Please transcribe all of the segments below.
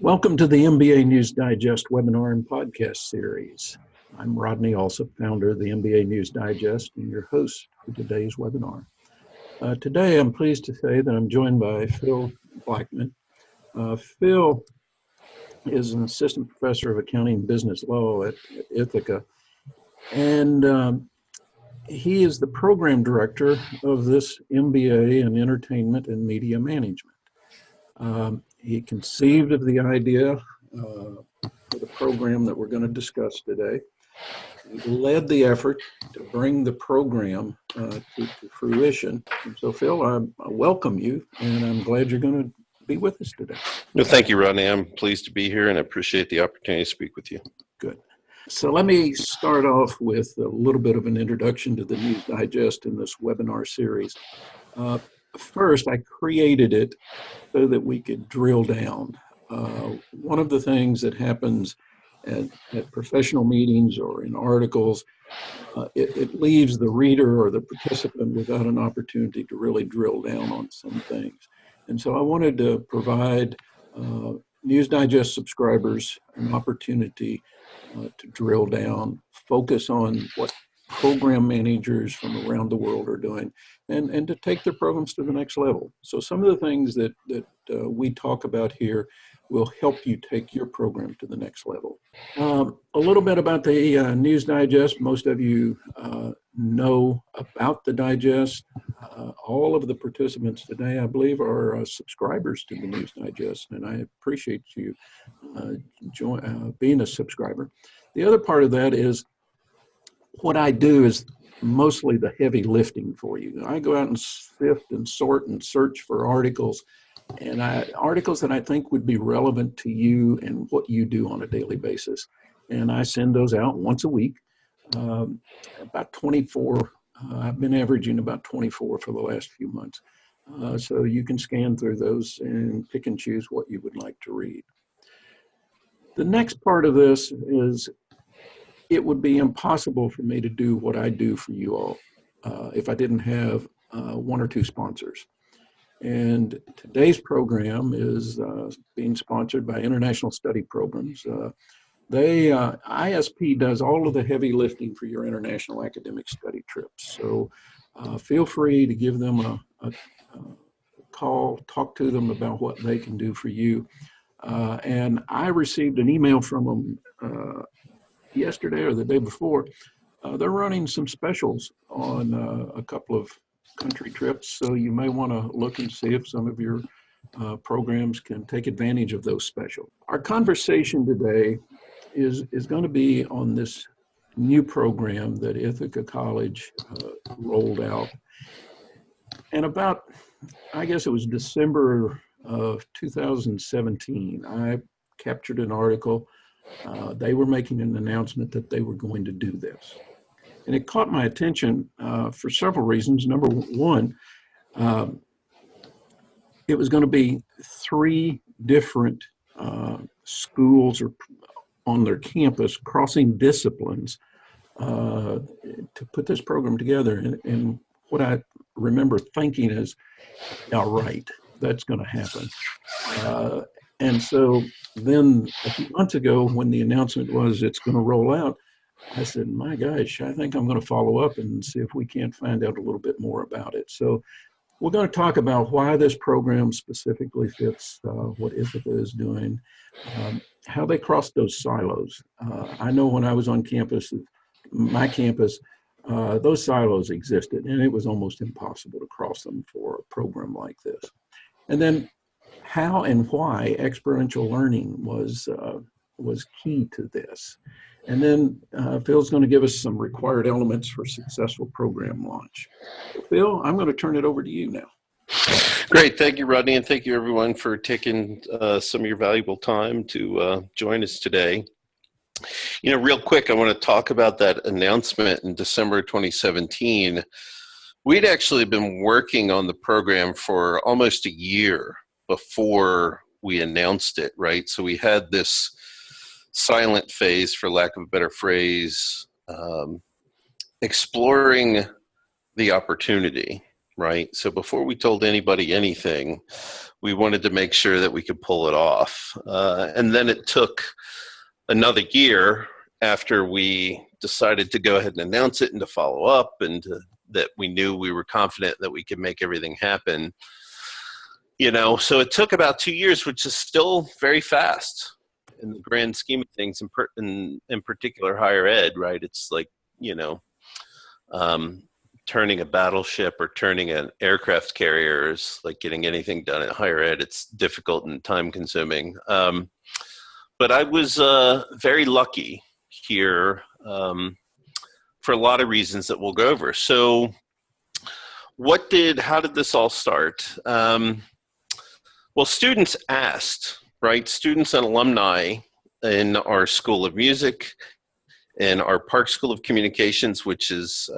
Welcome to the MBA News Digest webinar and podcast series. I'm Rodney Alsop, founder of the MBA News Digest and your host for today's webinar. Today, I'm pleased to say that I'm joined by Phil Blackman. Phil is an assistant professor of accounting and business law at Ithaca, and he is the program director of this MBA in entertainment and media management. He conceived of the idea for the program that we're going to discuss today. He led the effort to bring the program to fruition. And so, Phil, I welcome you, and I'm glad you're going to be with us today. No, thank you, Rodney. I'm pleased to be here, and I appreciate the opportunity to speak with you. Good. So let me start off with a little bit of an introduction to the News Digest in this webinar series. First, I created it so that we could drill down. One of the things that happens at professional meetings or in articles, it leaves the reader or the participant without an opportunity to really drill down on some things. And so I wanted to provide News Digest subscribers an opportunity to drill down, focus on what program managers from around the world are doing, and to take their programs to the next level. So some of the things that we talk about here will help you take your program to the next level. A little bit about the News Digest. Most of you know about the Digest. All of the participants today, I believe, are subscribers to the News Digest, and I appreciate you being a subscriber. The other part of that is what I do is mostly the heavy lifting for you. I go out and sift and sort and search for articles, and articles that I think would be relevant to you and what you do on a daily basis. And I send those out once a week, about 24. I've been averaging about 24 for the last few months. So you can scan through those and pick and choose what you would like to read. The next part of this is it would be impossible for me to do what I do for you all if I didn't have one or two sponsors. And today's program is being sponsored by International Study Programs. ISP does all of the heavy lifting for your international academic study trips. So feel free to give them a call, talk to them about what they can do for you. And I received an email from them yesterday or the day before. They're running some specials on a couple of country trips, so you may want to look and see if some of your programs can take advantage of those specials. Our conversation today is going to be on this new program that Ithaca College rolled out. And about, I guess it was December of 2017, I captured an article. They were making an announcement that they were going to do this. And it caught my attention for several reasons. Number one, it was going to be 3 different schools or on their campus crossing disciplines to put this program together. And what I remember thinking is, all right, that's going to happen. And so then a few months ago, when the announcement was it's going to roll out, I said, my gosh, I think I'm going to follow up and see if we can't find out a little bit more about it. So we're going to talk about why this program specifically fits what Ithaca is doing, how they crossed those silos. I know when I was on campus, my campus, those silos existed, and it was almost impossible to cross them for a program like this. And then how and why experiential learning was key to this. And then Phil's going to give us some required elements for successful program launch. Phil, I'm going to turn it over to you now. Great. Thank you, Rodney, and thank you, everyone, for taking some of your valuable time to join us today. You know, real quick, I want to talk about that announcement in December 2017. We'd actually been working on the program for almost a year before we announced it, right? So we had this silent phase, for lack of a better phrase, exploring the opportunity. right? So before we told anybody anything, we wanted to make sure that we could pull it off. And then it took another year after we decided to go ahead and announce it and to follow up that we knew we were confident that we could make everything happen. So it took about 2 years, which is still very fast in the grand scheme of things, in particular higher ed, right? It's like, turning a battleship or turning an aircraft carrier is like getting anything done at higher ed. It's difficult and time consuming. But I was very lucky here for a lot of reasons that we'll go over. So how did this all start? Well, students asked, right? Students and alumni in our School of Music and our Park School of Communications, which has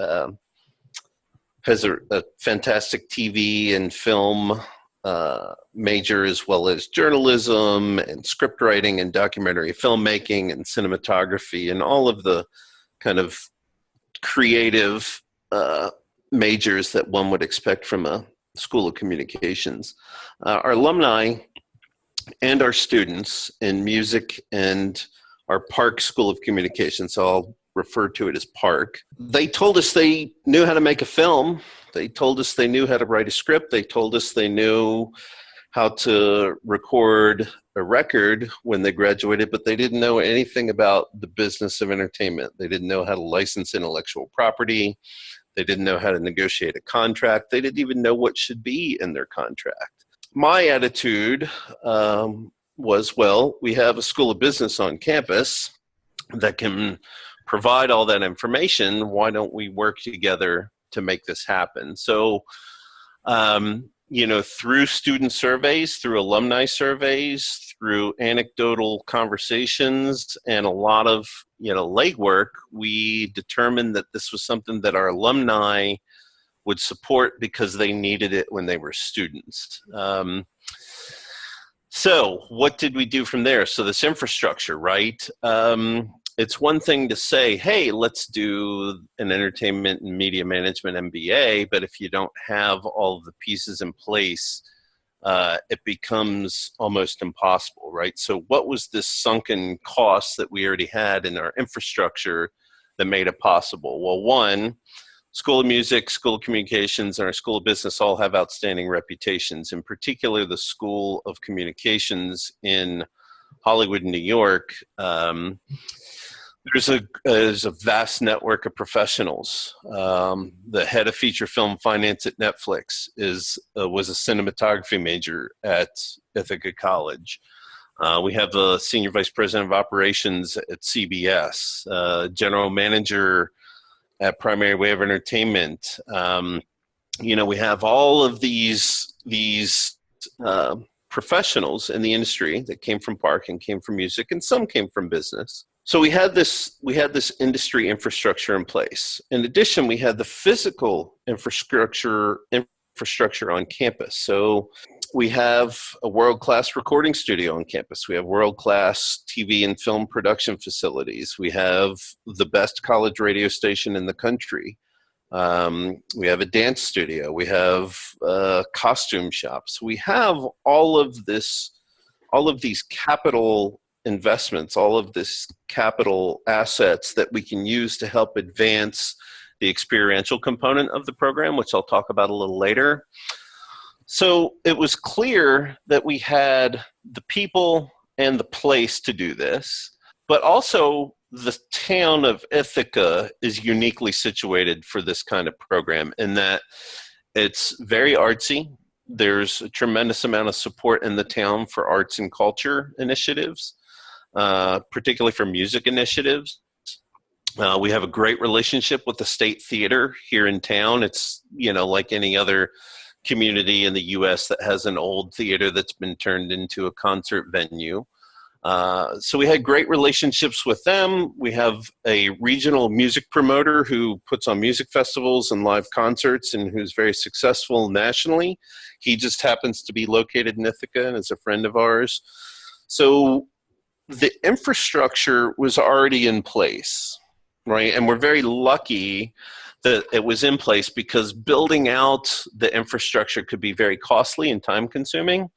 a fantastic TV and film major, as well as journalism and script writing and documentary filmmaking and cinematography and all of the kind of creative majors that one would expect from a School of Communications. Our alumni and our students in music and our Park School of Communications, so I'll refer to it as Park, they told us they knew how to make a film. They told us they knew how to write a script. They told us they knew how to record a record when they graduated, but they didn't know anything about the business of entertainment. They didn't know how to license intellectual property. They didn't know how to negotiate a contract. They didn't even know what should be in their contract. My attitude was, well, we have a School of Business on campus that can provide all that information. Why don't we work together to make this happen? So, through student surveys, through alumni surveys, through anecdotal conversations, and a lot of, legwork, we determined that this was something that our alumni would support because they needed it when they were students. So what did we do from there? So this infrastructure, right? It's one thing to say, hey, let's do an entertainment and media management MBA, but if you don't have all of the pieces in place, it becomes almost impossible, right? So what was this sunken cost that we already had in our infrastructure that made it possible? Well, one, School of Music, School of Communications, and our School of Business all have outstanding reputations. In particular, the School of Communications in Hollywood, New York, there's a vast network of professionals. The head of feature film finance at Netflix was a cinematography major at Ithaca College. We have a senior vice president of operations at CBS, general manager at Primary Way of Entertainment. We have all of these professionals in the industry that came from Park and came from music, and some came from business. So we had this industry infrastructure in place. In addition, we had the physical infrastructure on campus. So we have a world-class recording studio on campus. We have world-class TV and film production facilities. We have the best college radio station in the country. We have a dance studio. We have costume shops. We have all of these capital investments, all of this capital assets that we can use to help advance the experiential component of the program, which I'll talk about a little later. So it was clear that we had the people and the place to do this, but also the town of Ithaca is uniquely situated for this kind of program in that it's very artsy. There's a tremendous amount of support in the town for arts and culture initiatives, particularly for music initiatives. We have a great relationship with the State Theater here in town. It's, like any other community in the U.S. that has an old theater that's been turned into a concert venue. So we had great relationships with them. We have a regional music promoter who puts on music festivals and live concerts and who's very successful nationally. He just happens to be located in Ithaca and is a friend of ours. So the infrastructure was already in place, right? And we're very lucky that it was in place because building out the infrastructure could be very costly and time consuming.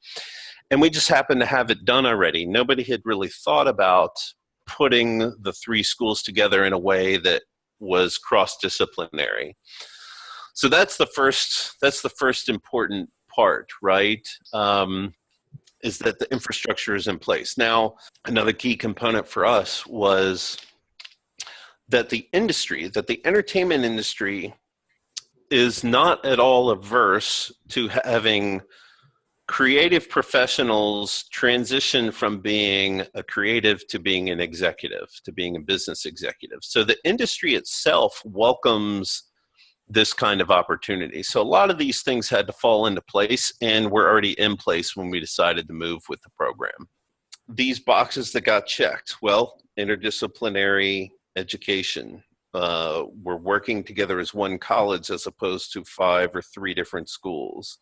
And we just happened to have it done already. Nobody had really thought about putting the three schools together in a way that was cross-disciplinary. So that's the first important part, right? Is that the infrastructure is in place. Now, another key component for us was that the entertainment industry is not at all averse to having creative professionals transition from being a creative to being an executive, to being a business executive. So the industry itself welcomes this kind of opportunity. So a lot of these things had to fall into place and were already in place when we decided to move with the program. These boxes that got checked, well, interdisciplinary education. We're working together as one college as opposed to 5 or 3 different schools.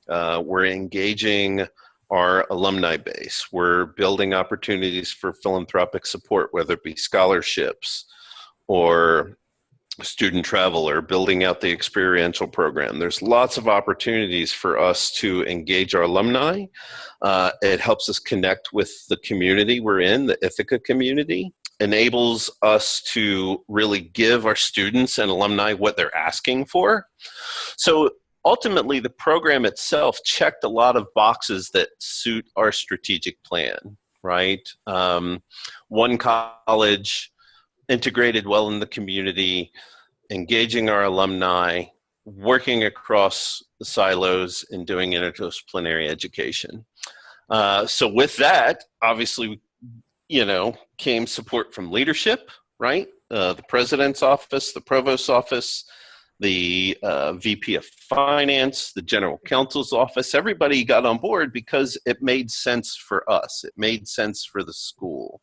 We're engaging our alumni base. We're building opportunities for philanthropic support, whether it be scholarships or student travel, or building out the experiential program. There's lots of opportunities for us to engage our alumni. It helps us connect with the community we're in, the Ithaca community. Enables us to really give our students and alumni what they're asking for. So ultimately, the program itself checked a lot of boxes that suit our strategic plan, right? One college, integrated well in the community, engaging our alumni, working across the silos, and doing interdisciplinary education. So with that, obviously, came support from leadership, right? The president's office, the provost's office, the VP of Finance, the general counsel's office. Everybody got on board because it made sense for us. It made sense for the school.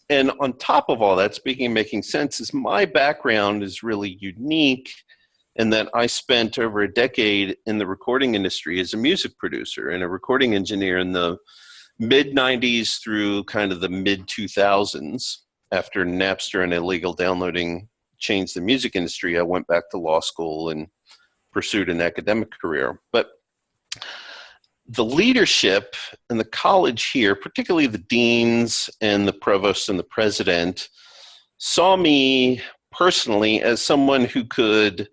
And on top of all that, speaking of making sense, is my background is really unique in that I spent over a decade in the recording industry as a music producer and a recording engineer in the mid-90s through kind of the mid-2000s. After Napster and illegal downloading changed the music industry, I went back to law school and pursued an academic career. But the leadership in the college here, particularly the deans and the provost and the president, saw me personally as someone who could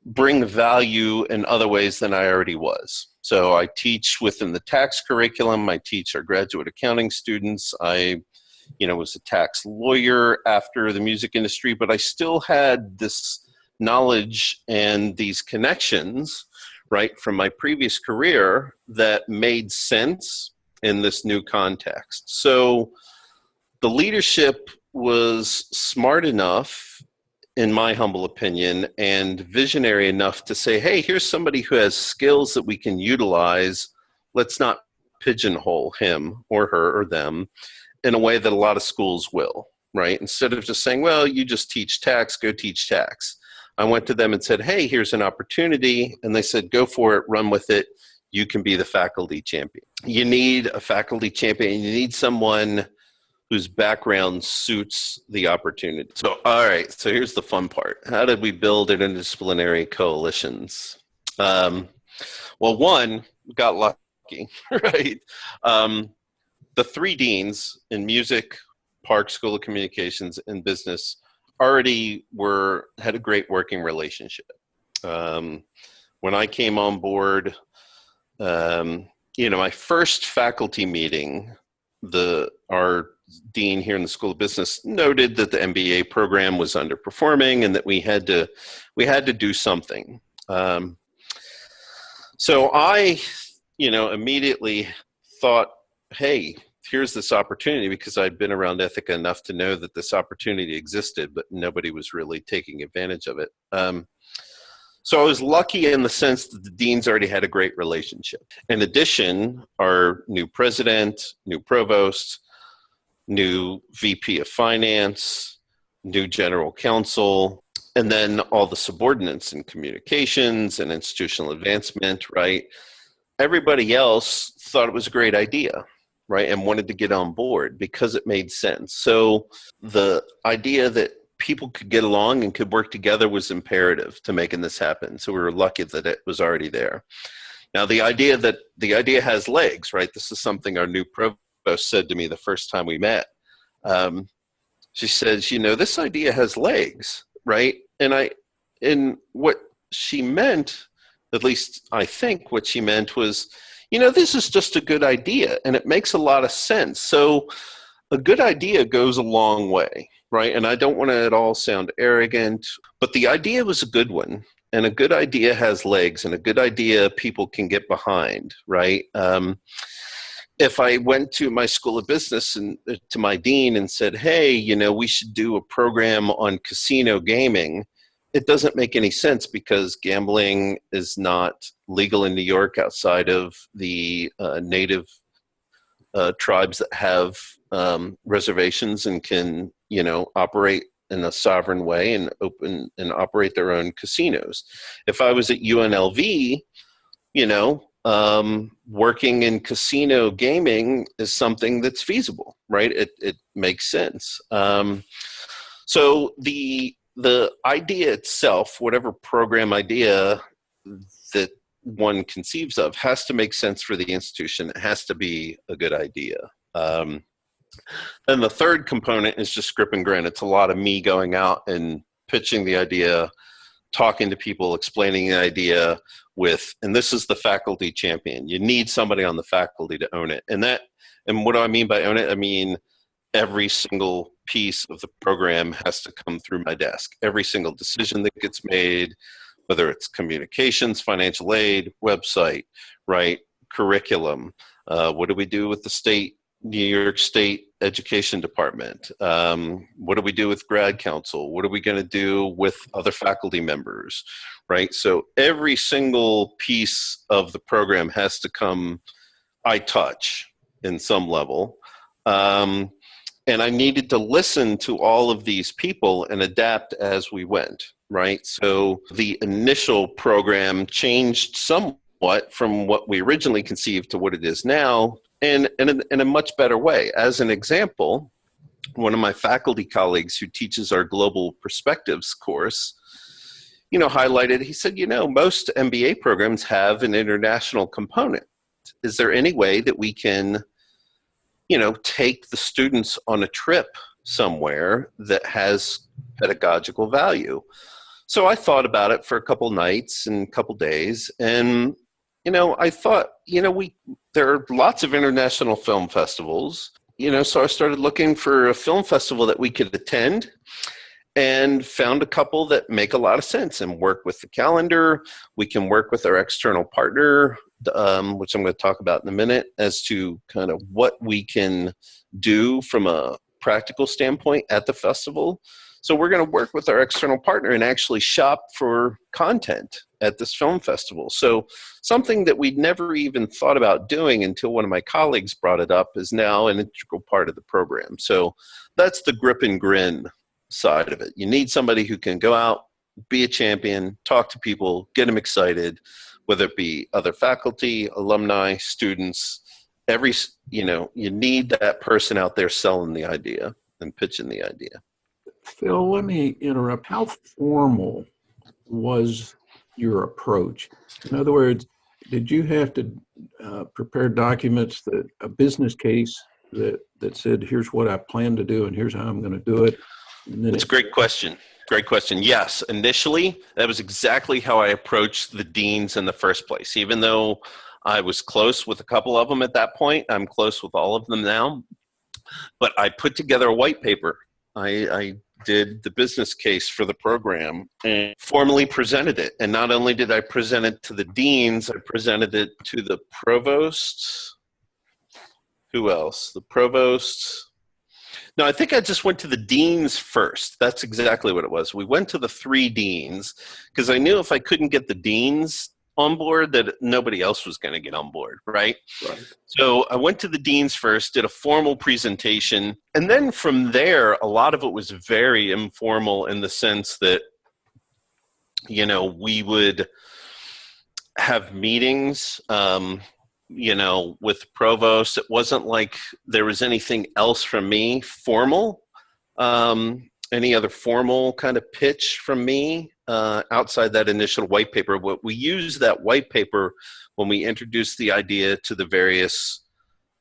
bring value in other ways than I already was. So I teach within the tax curriculum. I teach our graduate accounting students. I was a tax lawyer after the music industry, but I still had this knowledge and these connections, right, from my previous career that made sense in this new context. So the leadership was smart enough, in my humble opinion, and visionary enough to say, hey, here's somebody who has skills that we can utilize. Let's not pigeonhole him or her or them in a way that a lot of schools will, right? Instead of just saying, well, you just teach tax, go teach tax. I went to them and said, hey, here's an opportunity. And they said, go for it, run with it. You can be the faculty champion. You need a faculty champion. You need someone whose background suits the opportunity. So, all right, so here's the fun part. How did we build interdisciplinary coalitions? Well, one, got lucky, right? The 3 deans in music, Park School of Communications, and business already had a great working relationship. When I came on board, my first faculty meeting, our dean here in the School of Business noted that the MBA program was underperforming and that we had to do something. So I, immediately thought, hey, here's this opportunity, because I'd been around Ithaca enough to know that this opportunity existed, but nobody was really taking advantage of it. So I was lucky in the sense that the deans already had a great relationship. In addition, our new president, new provost, new VP of Finance, new general counsel, and then all the subordinates in communications and institutional advancement, right? Everybody else thought it was a great idea, right? And wanted to get on board because it made sense. So the idea that people could get along and could work together was imperative to making this happen. So we were lucky that it was already there. Now, the idea has legs, right? This is something our new provost said to me the first time we met. She says, this idea has legs, right? And what she meant, at least I think what she meant was, this is just a good idea and it makes a lot of sense. So a good idea goes a long way, right? And I don't want to at all sound arrogant, but the idea was a good one. And a good idea has legs, and a good idea people can get behind, right? If I went to my school of business and to my dean and said, hey, we should do a program on casino gaming, it doesn't make any sense because gambling is not legal in New York outside of the native tribes that have reservations and can, operate in a sovereign way and open and operate their own casinos. If I was at UNLV, working in casino gaming is something that's feasible, right? It makes sense. So the idea itself, whatever program idea that one conceives of, has to make sense for the institution. It has to be a good idea. Then the third component is just grip and grin. It's a lot of me going out and pitching the idea, talking to people, explaining the idea and this is the faculty champion. You need somebody on the faculty to own it. And what do I mean by own it? I mean, every single piece of the program has to come through my desk. Every single decision that gets made, whether it's communications, financial aid, website, right, curriculum. What do we do with the New York State Education Department? What do we do with grad council? What are we going to do with other faculty members, right? So every single piece of the program has to come, I touch in some level. And I needed to listen to all of these people and adapt as we went, right? So the initial program changed somewhat from what we originally conceived to what it is now, and in a much better way. As an example, one of my faculty colleagues who teaches our Global Perspectives course, highlighted, he said, most MBA programs have an international component. Is there any way that we can, take the students on a trip somewhere that has pedagogical value? So I thought about it for a couple nights and a couple days, and I thought, there are lots of international film festivals, so I started looking for a film festival that we could attend and found a couple that make a lot of sense and work with the calendar. We can work with our external partner, which I'm going to talk about in a minute, as to kind of what we can do from a practical standpoint at the festival. So we're going to work with our external partner and actually shop for content at this film festival. So something that we'd never even thought about doing until one of my colleagues brought it up is now an integral part of the program. So that's the grip and grin side of it. You need somebody who can go out, be a champion, talk to people, get them excited, whether it be other faculty, alumni, students, you need that person out there selling the idea and pitching the idea. Phil, let me interrupt. How formal was your approach? In other words, did you have to prepare documents, a business case that said, here's what I plan to do and here's how I'm going to do it? That's a great question. Great question. Yes, initially, that was exactly how I approached the deans in the first place. Even though I was close with a couple of them at that point, I'm close with all of them now. But I put together a white paper. I did the business case for the program and formally presented it. And not only did I present it to the deans, I presented it to the provosts. Who else? The provosts. No, I think I just went to the deans first. That's exactly what it was. We went to the 3 deans because I knew if I couldn't get the deans on board that nobody else was going to get on board, right? So I went to the deans first, did a formal presentation, and then from there, a lot of it was very informal in the sense that, we would have meetings, with provost. It wasn't like there was anything else from me formal. any other formal kind of pitch from me outside that initial white paper. What we used that white paper when we introduced the idea to the various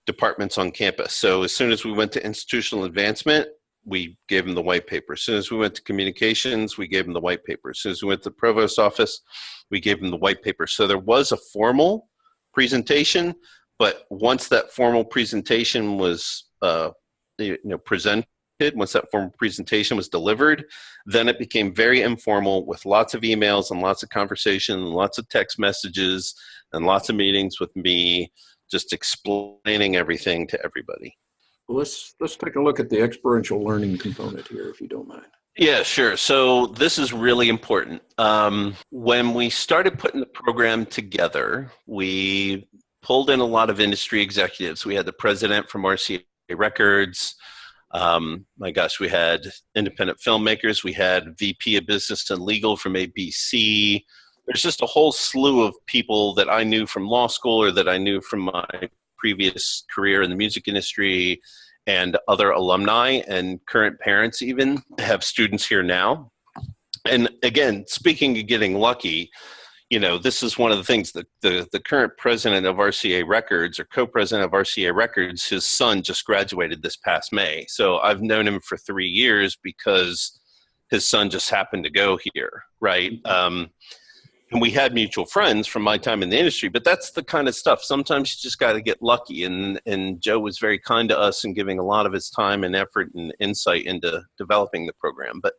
departments on campus. So as soon as we went to institutional advancement, we gave them the white paper. As soon as we went to communications, we gave them the white paper. As soon as we went to the provost's office, we gave them the white paper. So there was a formal presentation, but once that formal presentation was presented, once that formal presentation was delivered, then it became very informal with lots of emails and lots of conversation and lots of text messages and lots of meetings with me, just explaining everything to everybody. Well, let's take a look at the experiential learning component here, if you don't mind. Yeah, sure. So this is really important. When we started putting the program together, we pulled in a lot of industry executives. We had the president from RCA Records. My gosh, we had independent filmmakers. We had VP of Business and Legal from ABC. There's just a whole slew of people that I knew from law school or that I knew from my previous career in the music industry, and other alumni and current parents even have students here now. And again, speaking of getting lucky, this is one of the things that the current president of RCA Records, or co-president of RCA Records, his son just graduated this past May. So I've known him for 3 years because his son just happened to go here, right? And we had mutual friends from my time in the industry, but that's the kind of stuff. Sometimes you just got to get lucky. And Joe was very kind to us and giving a lot of his time and effort and insight into developing the program. But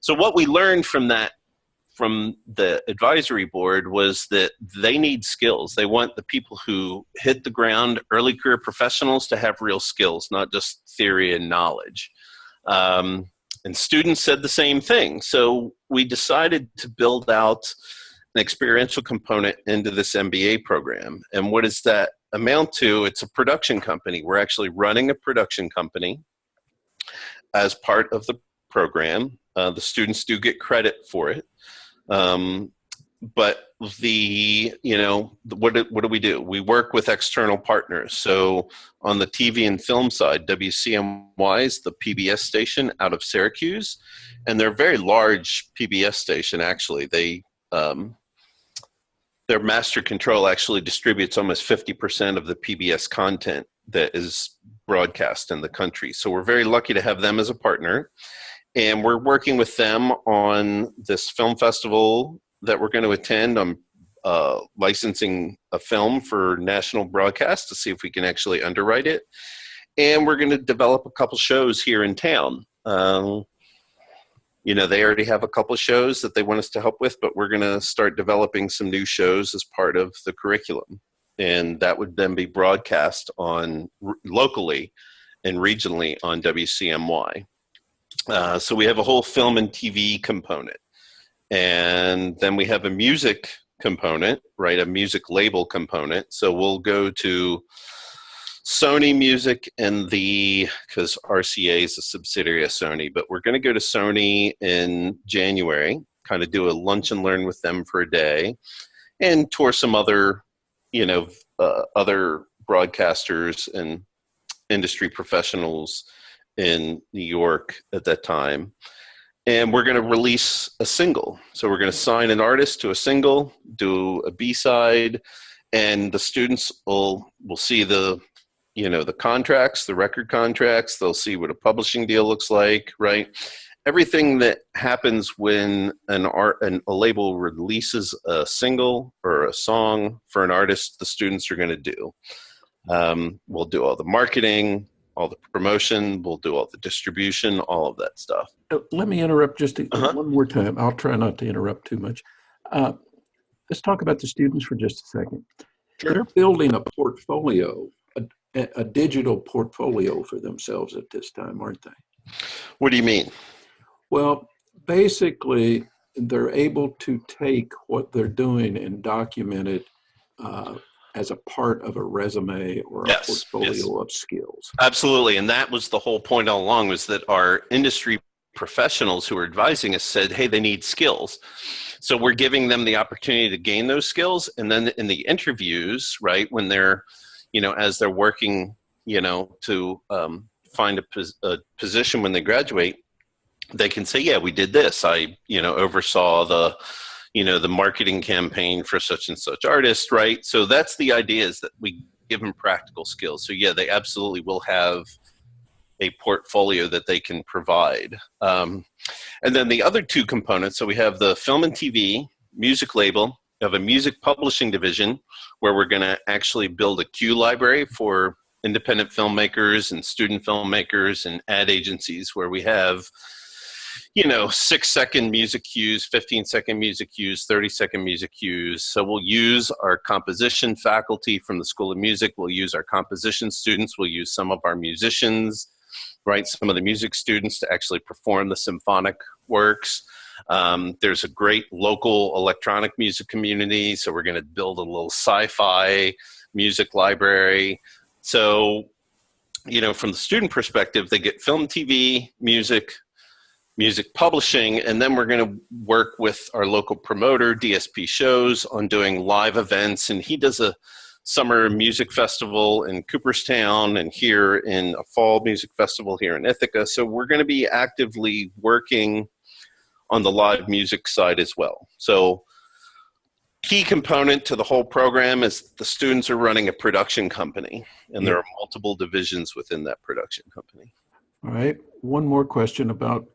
so what we learned from the advisory board was that they need skills. They want the people who hit the ground, early career professionals, to have real skills, not just theory and knowledge. And students said the same thing. So we decided to build out an experiential component into this MBA program. And what does that amount to? It's a production company. We're actually running a production company as part of the program. The students do get credit for it. But what do we do? We work with external partners. So on the TV and film side, WCMY is the PBS station out of Syracuse, and they're a very large PBS station. Actually, their master control actually distributes almost 50% of the PBS content that is broadcast in the country. So we're very lucky to have them as a partner. And we're working with them on this film festival that we're going to attend. I'm licensing a film for national broadcast to see if we can actually underwrite it. And we're going to develop a couple shows here in town. They already have a couple shows that they want us to help with, but we're going to start developing some new shows as part of the curriculum. And that would then be broadcast on locally and regionally on WCMY. So we have a whole film and TV component. And then we have a music component, right? A music label component. So we'll go to Sony Music because RCA is a subsidiary of Sony, but we're going to go to Sony in January, kind of do a lunch and learn with them for a day, and tour some other, other broadcasters and industry professionals in New York at that time. And we're going to release a single. So we're going to sign an artist to a single, do a B-side, and the students will see the contracts, the record contracts. They'll see what a publishing deal looks like, right? Everything that happens when a label releases a single or a song for an artist, the students are going to do. We'll do all the marketing, all the promotion, we'll do all the distribution, all of that stuff. Let me interrupt just one more time. I'll try not to interrupt too much. Let's talk about the students for just a second. Sure. They're building a portfolio, a digital portfolio for themselves at this time, aren't they? What do you mean? Well, basically, they're able to take what they're doing and document it as a part of a resume or a portfolio of skills. Absolutely. And that was the whole point all along, was that our industry professionals who are advising us said, hey, they need skills. So we're giving them the opportunity to gain those skills. And then in the interviews, right, when they're, as they're working, to find a position when they graduate, they can say, yeah, we did this. I, oversaw the marketing campaign for such and such artist, right? So that's the idea, is that we give them practical skills. So yeah, they absolutely will have a portfolio that they can provide. And then the other two components, so we have the film and TV, music label, we have a music publishing division where we're going to actually build a cue library for independent filmmakers and student filmmakers and ad agencies, where we have 6-second music cues, 15-second music cues, 30-second music cues. So we'll use our composition faculty from the School of Music. We'll use our composition students. We'll use some of our musicians, right? Some of the music students to actually perform the symphonic works. There's a great local electronic music community. So we're going to build a little sci-fi music library. So, from the student perspective, they get film, TV, music publishing, and then we're going to work with our local promoter, DSP Shows, on doing live events. And he does a summer music festival in Cooperstown, and here in a fall music festival here in Ithaca. So we're going to be actively working on the live music side as well. So key component to the whole program is the students are running a production company, and there are multiple divisions within that production company. All right. One more question about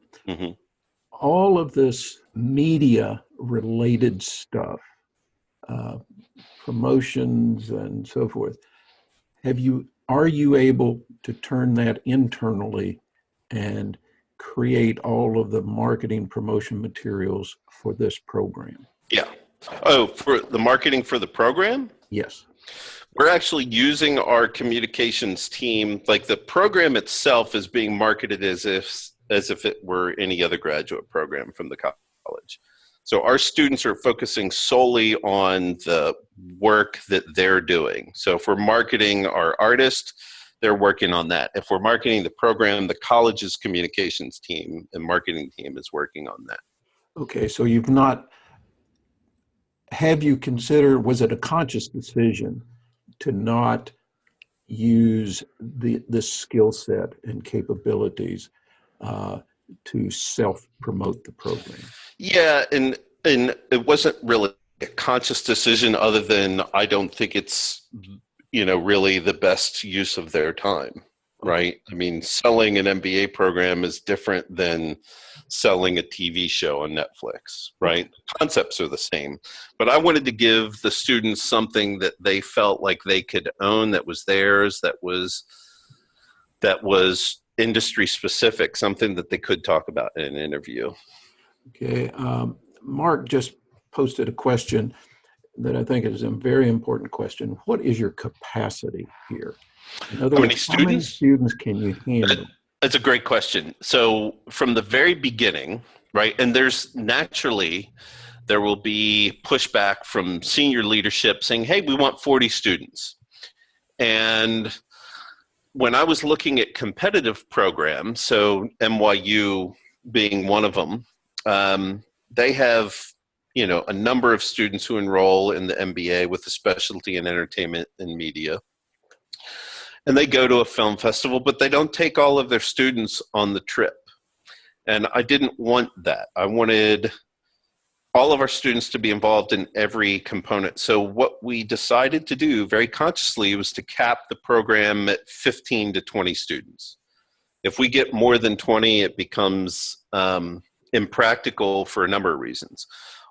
all of this media-related stuff, promotions and so forth. Are you able to turn that internally and create all of the marketing promotion materials for this program? Yeah. Oh, for the marketing for the program? Yes. We're actually using our communications team. Like, the program itself is being marketed as if it were any other graduate program from the college. So our students are focusing solely on the work that they're doing. So if we're marketing our artist, they're working on that. If we're marketing the program, the college's communications team and marketing team is working on that. Okay, so have you considered, was it a conscious decision to not use this skill set and capabilities to self-promote the program? Yeah, and it wasn't really a conscious decision, other than I don't think it's really the best use of their time, right? I mean, selling an MBA program is different than selling a TV show on Netflix, right? The concepts are the same, but I wanted to give the students something that they felt like they could own, that was theirs, that was industry specific, something that they could talk about in an interview. Okay. Mark just posted a question that I think is a very important question. What is your capacity here? In other words, how many students can you handle? That's a great question. So from the very beginning, right, and there will be pushback from senior leadership saying, hey, we want 40 students. And when I was looking at competitive programs, so NYU being one of them, they have, a number of students who enroll in the MBA with a specialty in entertainment and media. And they go to a film festival, but they don't take all of their students on the trip. And I didn't want that. I wanted all of our students to be involved in every component. So what we decided to do very consciously was to cap the program at 15 to 20 students. If we get more than 20, it becomes impractical for a number of reasons.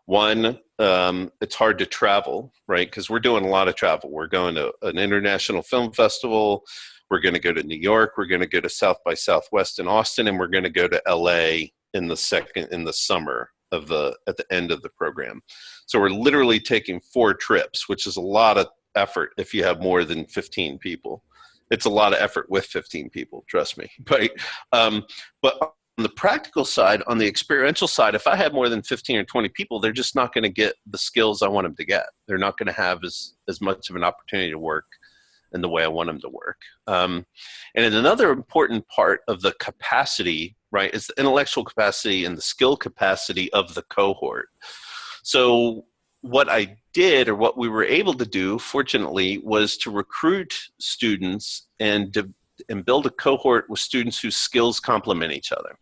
One, it's hard to travel, right? Because we're doing a lot of travel. We're going to an international film festival. We're going to go to New York. We're going to go to South by Southwest in Austin, and we're going to go to LA in the summer at the end of the program. So we're literally taking 4 trips, which is a lot of effort if you have more than 15 people. It's a lot of effort with 15 people, trust me. But on the practical side, on the experiential side, if I have more than 15 or 20 people, they're just not going to get the skills I want them to get. They're not going to have as much of an opportunity to work in the way I want them to work. And then another important part of the capacity, right, is the intellectual capacity and the skill capacity of the cohort. So what I did, or what we were able to do, fortunately, was to recruit students and build a cohort with students whose skills complement each other.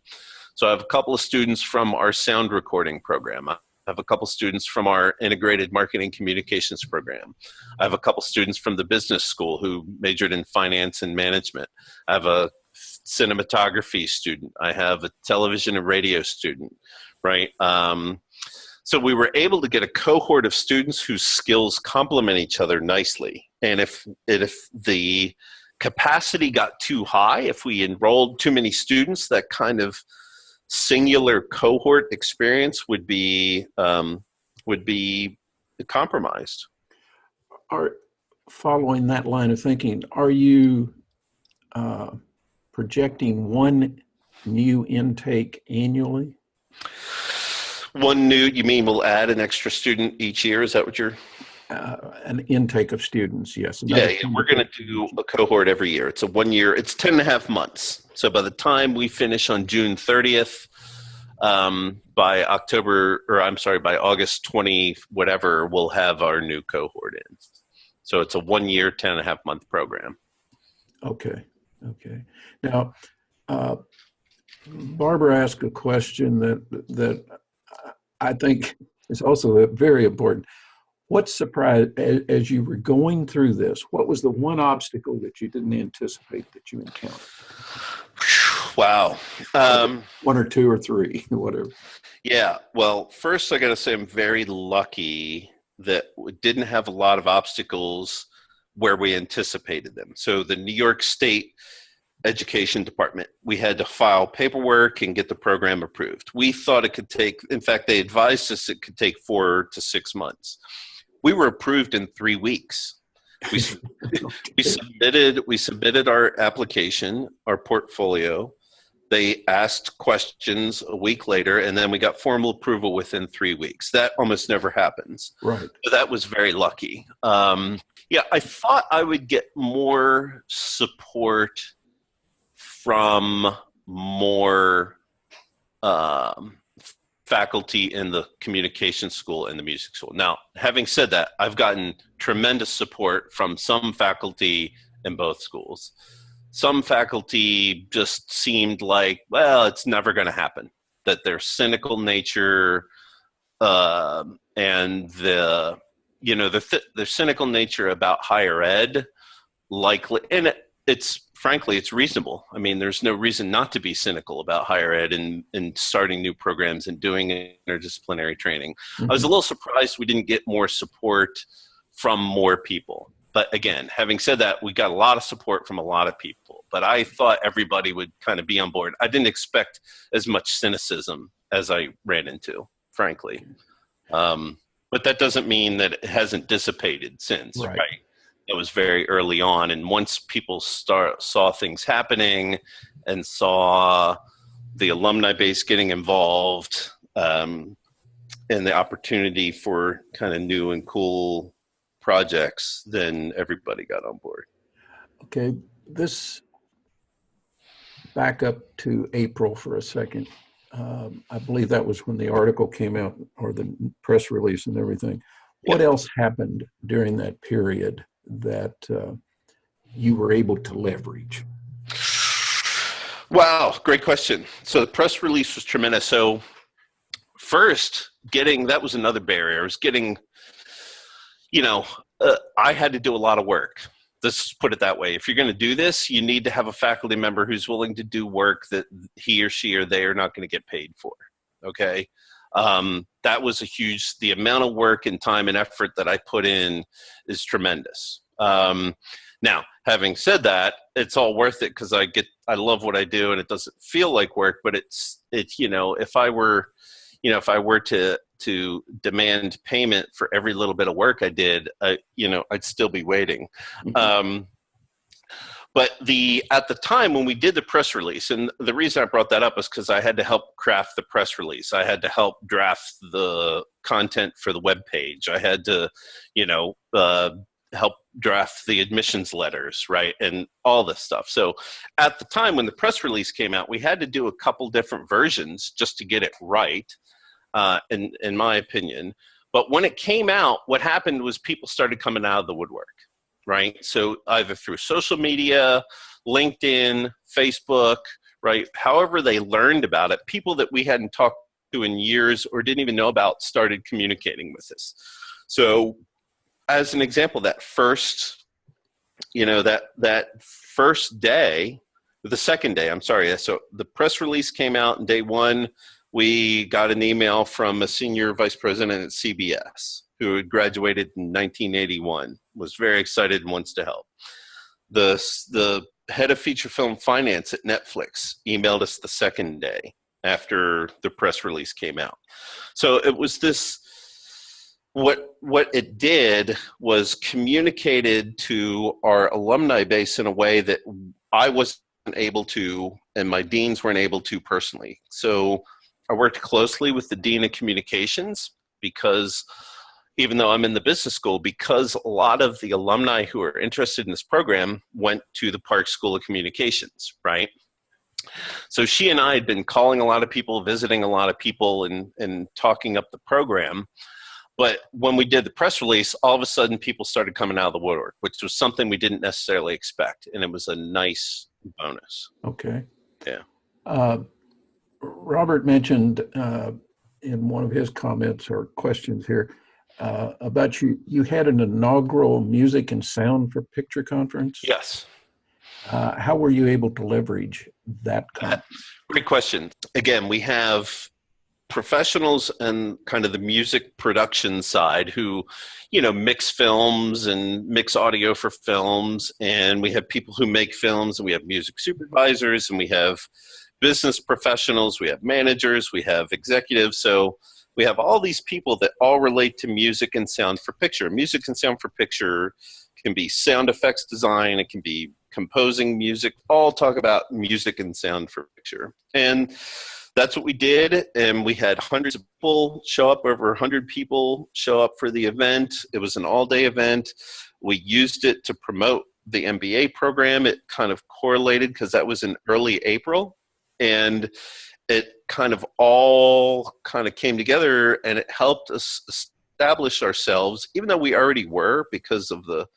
So I have a couple of students from our sound recording program. I have a couple students from our integrated marketing communications program. I have a couple students from the business school who majored in finance and management. I have a cinematography student. I have a television and radio student, right? So we were able to get a cohort of students whose skills complement each other nicely. And if the capacity got too high, if we enrolled too many students, that kind of singular cohort experience would be compromised. Following that line of thinking, are you projecting one new intake annually? One new, you mean we'll add an extra student each year? Is that what you're? An intake of students, yes. Yeah, we're going to do a cohort every year. It's a 1 year, it's 10 and a half months. So by the time we finish on June 30th, by August 20, whatever, we'll have our new cohort in. So it's a 1 year, 10 and a half month program. Okay. Now, Barbara asked a question that I think is also very important. What surprised, as you were going through this, what was the one obstacle that you didn't anticipate that you encountered? Wow. One or two or three, whatever. Yeah. Well, first I got to say I'm very lucky that we didn't have a lot of obstacles where we anticipated them. So the New York State Education Department, we had to file paperwork and get the program approved. We thought it could take, in fact, they advised us it could take 4 to 6 months. We were approved in 3 weeks. We submitted our application, our portfolio. They asked questions a week later, and then we got formal approval within 3 weeks. That almost never happens. Right. So that was very lucky. Yeah, I thought I would get more support from more faculty in the communication school and the music school. Now, having said that, I've gotten tremendous support from some faculty in both schools. Some faculty just seemed like, well, it's never going to happen, that their cynical nature and their cynical nature about higher ed, likely, and frankly, it's reasonable. I mean, there's no reason not to be cynical about higher ed and starting new programs and doing interdisciplinary training. Mm-hmm. I was a little surprised we didn't get more support from more people. But again, having said that, we got a lot of support from a lot of people. But I thought everybody would kind of be on board. I didn't expect as much cynicism as I ran into, frankly. But that doesn't mean that it hasn't dissipated since, right? It was very early on, and once people saw things happening and saw the alumni base getting involved and the opportunity for kind of new and cool projects, then everybody got on board. Okay, this back up to April for a second. I believe that was when the article came out, or the press release and everything. What else happened during that period that you were able to leverage? Wow, great question. So the press release was tremendous. So first, that was another barrier. I was getting, I had to do a lot of work. Let's put it that way. If you're going to do this, you need to have a faculty member who's willing to do work that he or she or they are not going to get paid for. Okay. That was the amount of work and time and effort that I put in is tremendous. Now, having said that, it's all worth it because I love what I do and it doesn't feel like work, but it's, if I were to demand payment for every little bit of work I did, I'd still be waiting. Mm-hmm. But at the time when we did the press release, and the reason I brought that up is because I had to help craft the press release. I had to help draft the content for the webpage. I had to, help draft the admissions letters, right, and all this stuff. So at the time when the press release came out, we had to do a couple different versions just to get it right, in my opinion. But when it came out, what happened was people started coming out of the woodwork. Right. So either through social media, LinkedIn, Facebook, right? However they learned about it, people that we hadn't talked to in years or didn't even know about started communicating with us. So as an example, that first day, the second day, I'm sorry. So the press release came out, and day one, we got an email from a senior vice president at CBS who had graduated in 1981, was very excited and wants to help. The head of feature film finance at Netflix emailed us the second day after the press release came out. So it was this, what it did was communicated to our alumni base in a way that I wasn't able to, and my deans weren't able to personally. So I worked closely with the Dean of Communications, because even though I'm in the business school, because a lot of the alumni who are interested in this program went to the Park School of Communications, right? So she and I had been calling a lot of people, visiting a lot of people, and talking up the program. But when we did the press release, all of a sudden people started coming out of the woodwork, which was something we didn't necessarily expect. And it was a nice bonus. Okay. Yeah. Robert mentioned in one of his comments or questions here about you had an inaugural music and sound for picture conference. Yes. How were you able to leverage that conference? Great question. Again, we have professionals and kind of the music production side who, mix films and mix audio for films. And we have people who make films, and we have music supervisors, and we have business professionals, we have managers, we have executives. So we have all these people that all relate to music and sound for picture. Music and sound for picture can be sound effects design, it can be composing music, all talk about music and sound for picture. And that's what we did, and we had hundreds of people show up, over 100 people show up for the event. It was an all-day event. We used it to promote the MBA program. It kind of correlated because that was in early April, and it kind of all kind of came together, and it helped us establish ourselves, even though we already were, because of the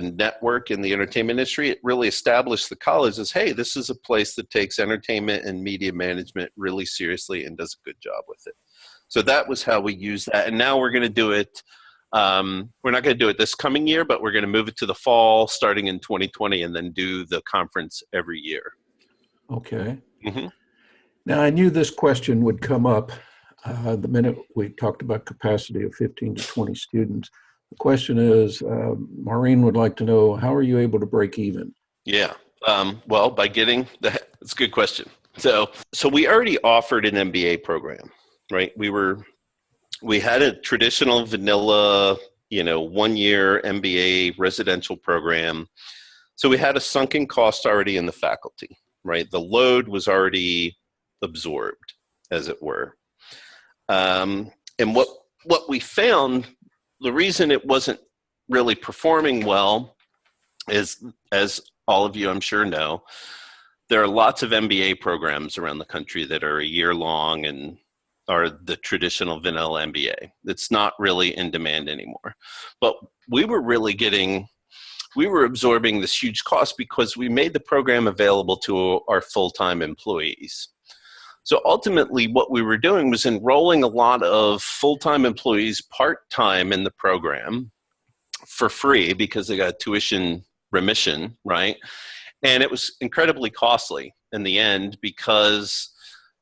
network in the entertainment industry. It really established the college as, hey, this is a place that takes entertainment and media management really seriously and does a good job with it. So that was how we used that. And now we're going to do it. We're not going to do it this coming year, but we're going to move it to the fall starting in 2020, and then do the conference every year. Okay. Mm-hmm. Now, I knew this question would come up the minute we talked about capacity of 15 to 20 students. The question is, Maureen would like to know, how are you able to break even? Yeah, well, by getting that, that's a good question. So we already offered an MBA program, right? We had a traditional vanilla, 1-year MBA residential program. So we had a sunken cost already in the faculty, right? The load was already absorbed, as it were. And what we found, the reason it wasn't really performing well is, as all of you I'm sure know, there are lots of MBA programs around the country that are a year long and are the traditional vanilla MBA. It's not really in demand anymore. But we were absorbing this huge cost because we made the program available to our full-time employees. So ultimately, what we were doing was enrolling a lot of full-time employees part-time in the program for free because they got tuition remission, right? And it was incredibly costly in the end because,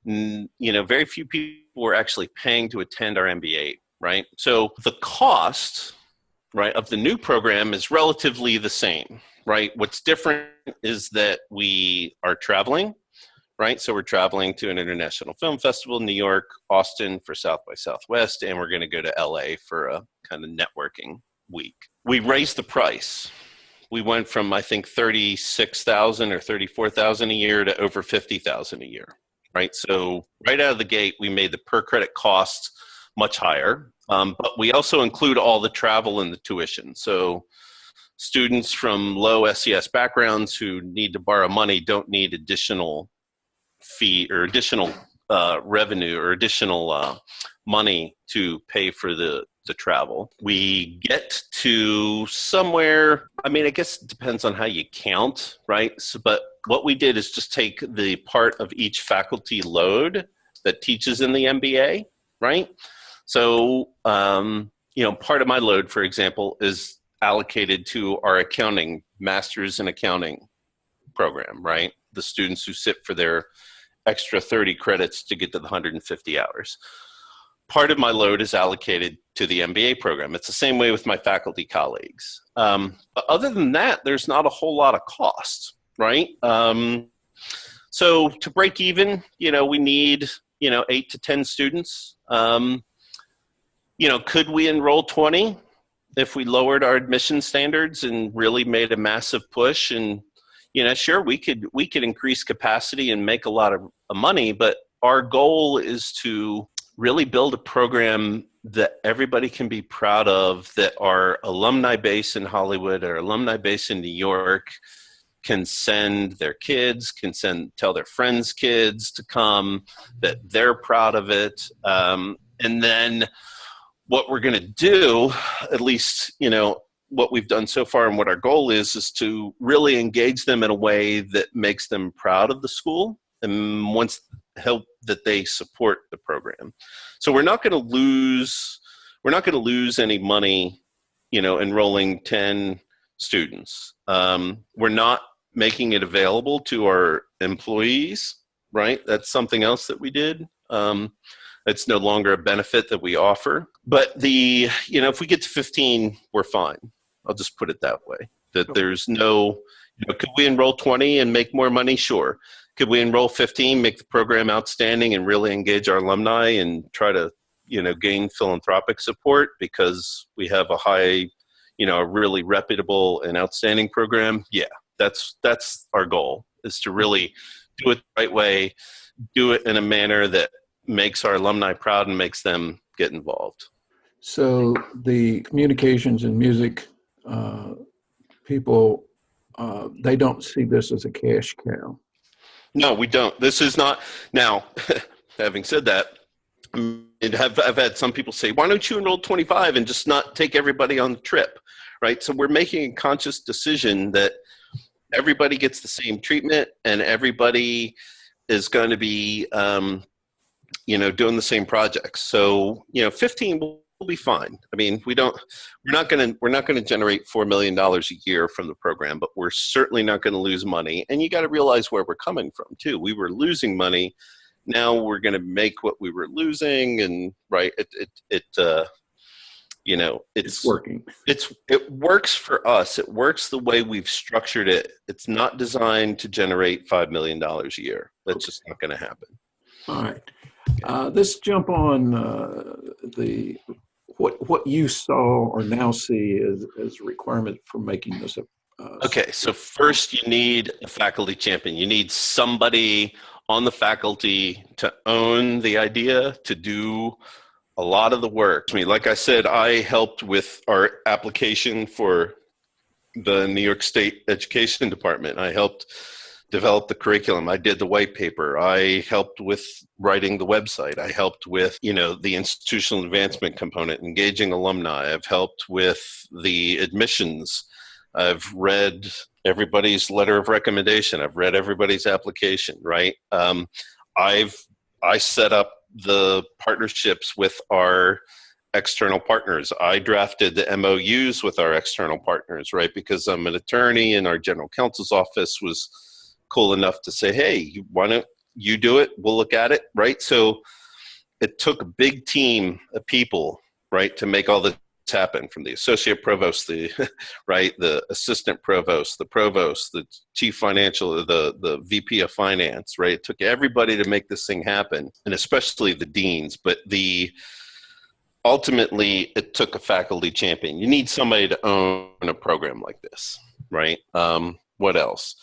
very few people were actually paying to attend our MBA, right? So the cost, right, of the new program is relatively the same, right? What's different is that we are traveling. Right, so we're traveling to an international film festival in New York, Austin for South by Southwest, and we're going to go to LA for a kind of networking week. We raised the price. We went from, I think, $36,000 or $34,000 a year to over $50,000 a year. Right, so right out of the gate, we made the per credit cost much higher, but we also include all the travel and the tuition. So students from low SES backgrounds who need to borrow money don't need additional fee or additional revenue or additional money to pay for the travel. We get to somewhere, I mean, I guess it depends on how you count, right? So, but what we did is just take the part of each faculty load that teaches in the MBA, right? So, part of my load, for example, is allocated to our accounting, master's in accounting program, right? The students who sit for their extra 30 credits to get to the 150 hours. Part of my load is allocated to the MBA program. It's the same way with my faculty colleagues. But other than that, there's not a whole lot of costs, right? So to break even, we need, 8 to 10 students. Could we enroll 20 if we lowered our admission standards and really made a massive push? And, sure, we could increase capacity and make a lot of money, but our goal is to really build a program that everybody can be proud of, that our alumni base in Hollywood, our alumni base in New York can send their kids, tell their friends' kids to come, that they're proud of it. And then what we're going to do, at least, what we've done so far and what our goal is to really engage them in a way that makes them proud of the school and wants help that they support the program. So we're not going to lose any money, enrolling 10 students. We're not making it available to our employees, right? That's something else that we did. It's no longer a benefit that we offer. But if we get to 15, we're fine. I'll just put it that way. That there's no, could we enroll 20 and make more money? Sure. Could we enroll 15, make the program outstanding and really engage our alumni and try to, gain philanthropic support because we have a high, a really reputable and outstanding program? Yeah, that's our goal, is to really do it the right way, do it in a manner that makes our alumni proud and makes them get involved. So the communications and music people, they don't see this as a cash cow. No, we don't. This is not. Now, having said that, I've had some people say, why don't you enroll 25 and just not take everybody on the trip, right? So we're making a conscious decision that everybody gets the same treatment and everybody is going to be, doing the same projects. So, 15 will be fine. I mean, we're not going to generate $4 million a year from the program, but we're certainly not going to lose money. And you got to realize where we're coming from too. We were losing money. Now we're going to make what we were losing, and right, it's working. It works for us. It works the way we've structured it. It's not designed to generate $5 million a year. That's just not going to happen. All right. Let's jump on what you saw or now see as a requirement for making this a okay, so first you need a faculty champion. You need somebody on the faculty to own the idea, to do a lot of the work. I mean, like I said, I helped with our application for the New York State Education Department. I helped develop the curriculum. I did the white paper. I helped with writing the website. I helped with, the institutional advancement component, engaging alumni. I've helped with the admissions. I've read everybody's letter of recommendation. I've read everybody's application, right? I set up the partnerships with our external partners. I drafted the MOUs with our external partners, right? Because I'm an attorney and our general counsel's office was cool enough to say, hey, why don't you do it? We'll look at it, right? So it took a big team of people, right, to make all this happen, from the associate provost, the assistant provost, the provost, the chief financial, the VP of finance, right? It took everybody to make this thing happen, and especially the deans. But ultimately, it took a faculty champion. You need somebody to own a program like this, right? What else?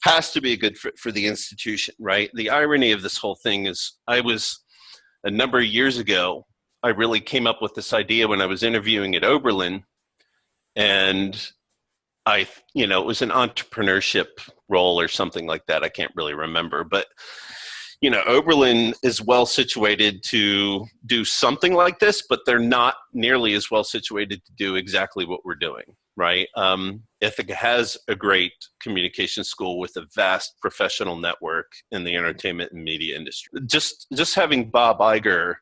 Has to be a good fit for the institution, right? The irony of this whole thing is, a number of years ago, I really came up with this idea when I was interviewing at Oberlin, and it was an entrepreneurship role or something like that. I can't really remember, but Oberlin is well situated to do something like this, but they're not nearly as well situated to do exactly what we're doing, right? Ithaca has a great communication school with a vast professional network in the entertainment and media industry. Just having Bob Iger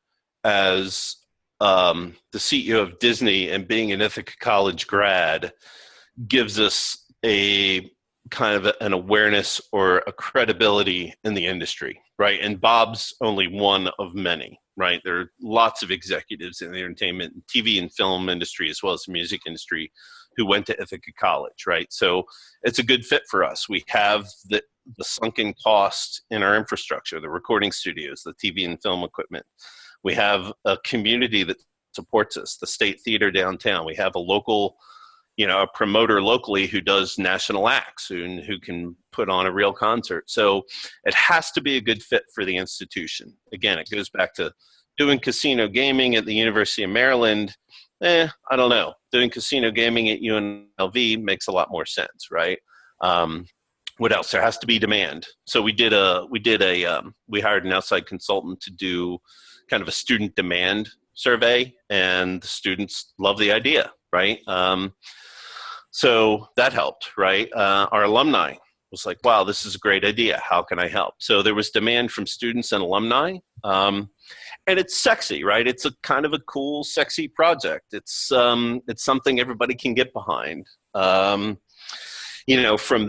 as the CEO of Disney and being an Ithaca College grad gives us a kind of an awareness or a credibility in the industry, right? And Bob's only one of many, right? There are lots of executives in the entertainment, TV and film industry, as well as the music industry, who went to Ithaca College, right? So it's a good fit for us. We have the sunken cost in our infrastructure, the recording studios, the TV and film equipment. We have a community that supports us, the State Theater downtown. We have a local, a promoter locally who does national acts and who can put on a real concert. So it has to be a good fit for the institution. Again, it goes back to doing casino gaming at the University of Maryland. I don't know. Doing casino gaming at UNLV makes a lot more sense, right? What else? There has to be demand. So we hired an outside consultant to do kind of a student demand survey, and the students love the idea, right? So that helped, right? Our alumni was like, wow, this is a great idea. How can I help? So there was demand from students and alumni. And it's sexy, right? It's a kind of a cool, sexy project. It's something everybody can get behind. From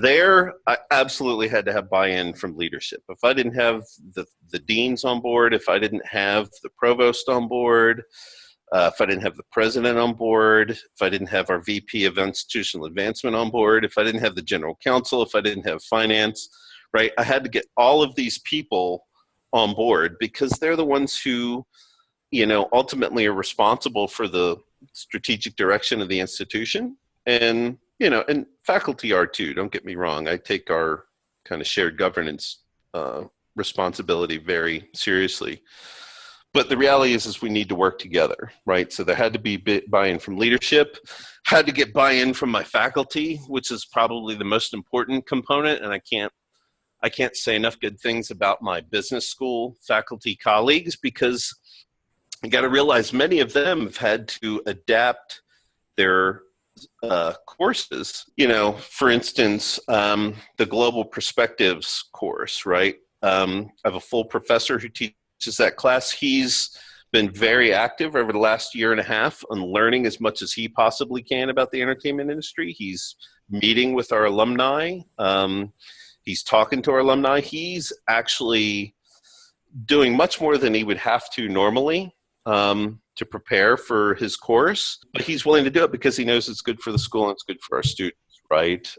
there, I absolutely had to have buy-in from leadership. If I didn't have the deans on board, if I didn't have the provost on board, if I didn't have the president on board, if I didn't have our VP of institutional advancement on board, if I didn't have the general counsel, if I didn't have finance, right? I had to get all of these people on board because they're the ones who, ultimately are responsible for the strategic direction of the institution. And, and faculty are too, don't get me wrong. I take our kind of shared governance responsibility very seriously. But the reality is we need to work together, right? So there had to be buy-in from leadership, had to get buy-in from my faculty, which is probably the most important component. And I can't say enough good things about my business school faculty colleagues, because you got to realize many of them have had to adapt their courses. For instance, the Global Perspectives course, right? I have a full professor who teaches that class. He's been very active over the last year and a half on learning as much as he possibly can about the entertainment industry. He's meeting with our alumni. He's talking to our alumni. He's actually doing much more than he would have to normally to prepare for his course. But he's willing to do it because he knows it's good for the school and it's good for our students, right?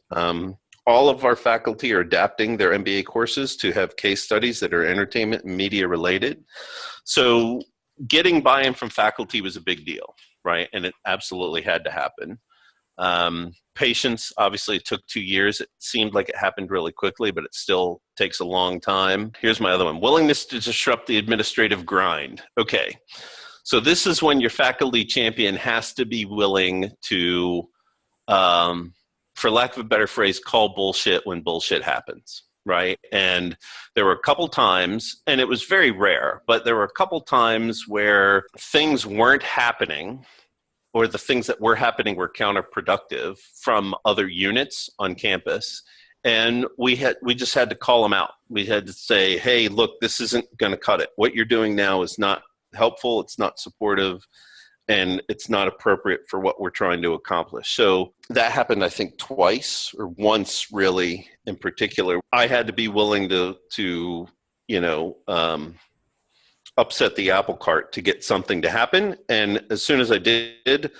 All of our faculty are adapting their MBA courses to have case studies that are entertainment and media related. So getting buy-in from faculty was a big deal, right? And it absolutely had to happen. Patience, obviously it took 2 years. It seemed like it happened really quickly, but it still takes a long time. Here's my other one. Willingness to disrupt the administrative grind. Okay. So this is when your faculty champion has to be willing to, for lack of a better phrase, call bullshit when bullshit happens, right? And there were a couple times, and it was very rare, but there were a couple times where things weren't happening, or the things that were happening were counterproductive from other units on campus. And we just had to call them out. We had to say, hey, look, this isn't going to cut it. What you're doing now is not helpful. It's not supportive. And it's not appropriate for what we're trying to accomplish. So that happened, I think, twice or once, really, in particular. I had to be willing to upset the apple cart to get something to happen. And as soon as I did,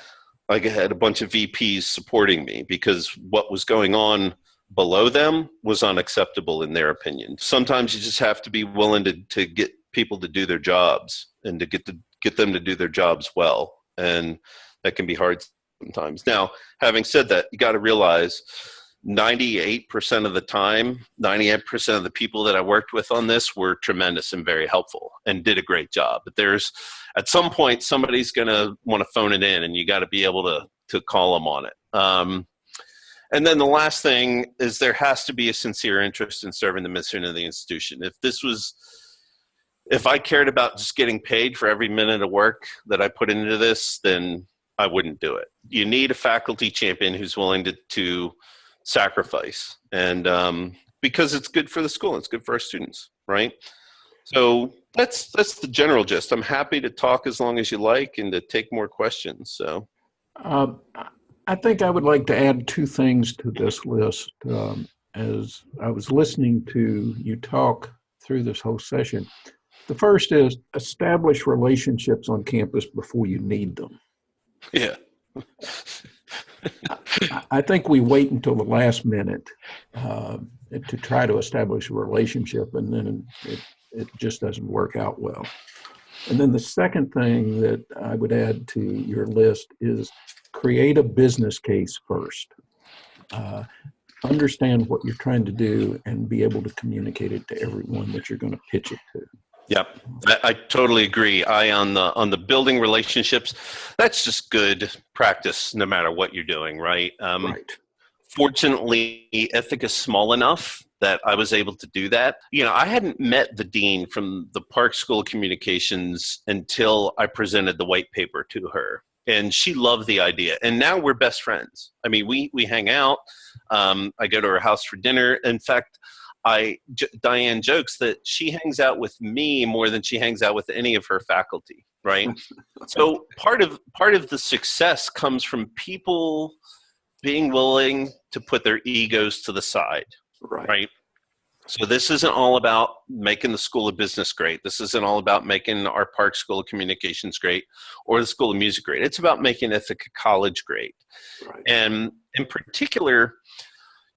I had a bunch of VPs supporting me, because what was going on below them was unacceptable in their opinion. Sometimes you just have to be willing to get people to do their jobs and to get them to do their jobs well. And that can be hard sometimes. Now, having said that, you got to realize 98% of the time, 98% of the people that I worked with on this were tremendous and very helpful and did a great job. But at some point, somebody's going to want to phone it in, and you got to be able to call them on it. And then the last thing is there has to be a sincere interest in serving the mission of the institution. If I cared about just getting paid for every minute of work that I put into this, then I wouldn't do it. You need a faculty champion who's willing to sacrifice, and because it's good for the school, it's good for our students, right? So that's the general gist. I'm happy to talk as long as you like and to take more questions. So Uh, I think I would like to add two things to this list. As I was listening to you talk through this whole session, the first is establish relationships on campus before you need them. yeah. I think we wait until the last minute to try to establish a relationship, and then it just doesn't work out well. And then the second thing that I would add to your list is create a business case first. Understand what you're trying to do and be able to communicate it to everyone that you're going to pitch it to. Yep, I totally agree. On the building relationships, that's just good practice no matter what you're doing, right? Right. Fortunately, Ithaca is small enough that I was able to do that. I hadn't met the dean from the Park School of Communications until I presented the white paper to her. And she loved the idea. And now we're best friends. I mean, we hang out. I go to her house for dinner. In fact, Diane jokes that she hangs out with me more than she hangs out with any of her faculty, right? So part of the success comes from people being willing to put their egos to the side, right? So this isn't all about making the School of Business great. This isn't all about making our Park School of Communications great or the School of Music great. It's about making Ithaca College great. Right. And in particular,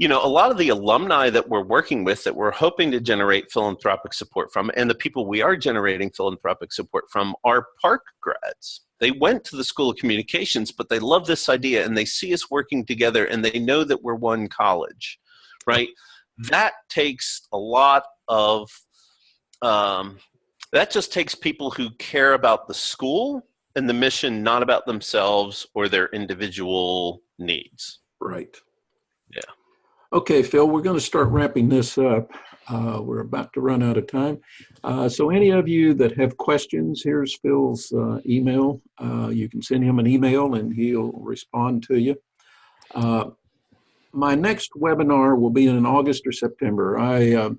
a lot of the alumni that we're working with, that we're hoping to generate philanthropic support from, and the people we are generating philanthropic support from, are Park grads. They went to the School of Communications, but they love this idea, and they see us working together, and they know that we're one college, right? That takes a lot of, that just takes people who care about the school and the mission, not about themselves or their individual needs. Right. Yeah. Okay, Phil, we're going to start wrapping this up. We're about to run out of time. So any of you that have questions, here's Phil's email. You can send him an email and he'll respond to you. My next webinar will be in August or September. I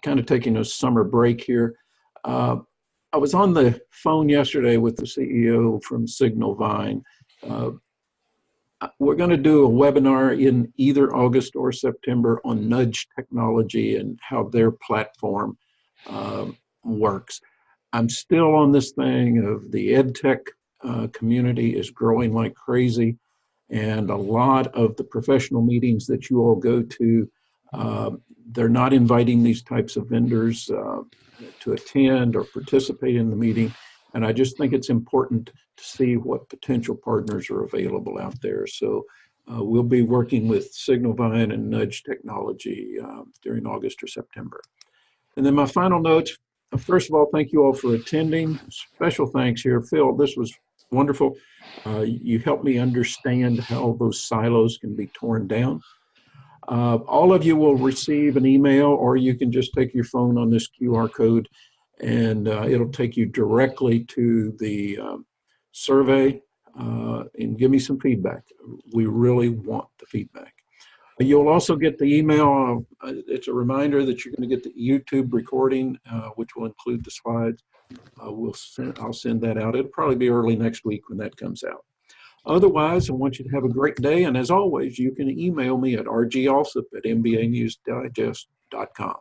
kind of taking a summer break here. I was on the phone yesterday with the CEO from Signal Vine. We're going to do a webinar in either August or September on nudge technology and how their platform works. I'm still on this thing of the EdTech community is growing like crazy, and a lot of the professional meetings that you all go to, they're not inviting these types of vendors to attend or participate in the meeting. And I just think it's important to see what potential partners are available out there. So we'll be working with Signalvine and Nudge Technology during August or September. And then my final notes, first of all, thank you all for attending. Special thanks here. Phil, this was wonderful. You helped me understand how those silos can be torn down. All of you will receive an email, or you can just take your phone on this QR code and it'll take you directly to the survey and give me some feedback. We really want the feedback. You'll also get the email. It's a reminder that you're going to get the YouTube recording, which will include the slides. I'll send that out. It'll probably be early next week when that comes out. Otherwise, I want you to have a great day. And as always, you can email me at rgalsop@mbanewsdigest.com.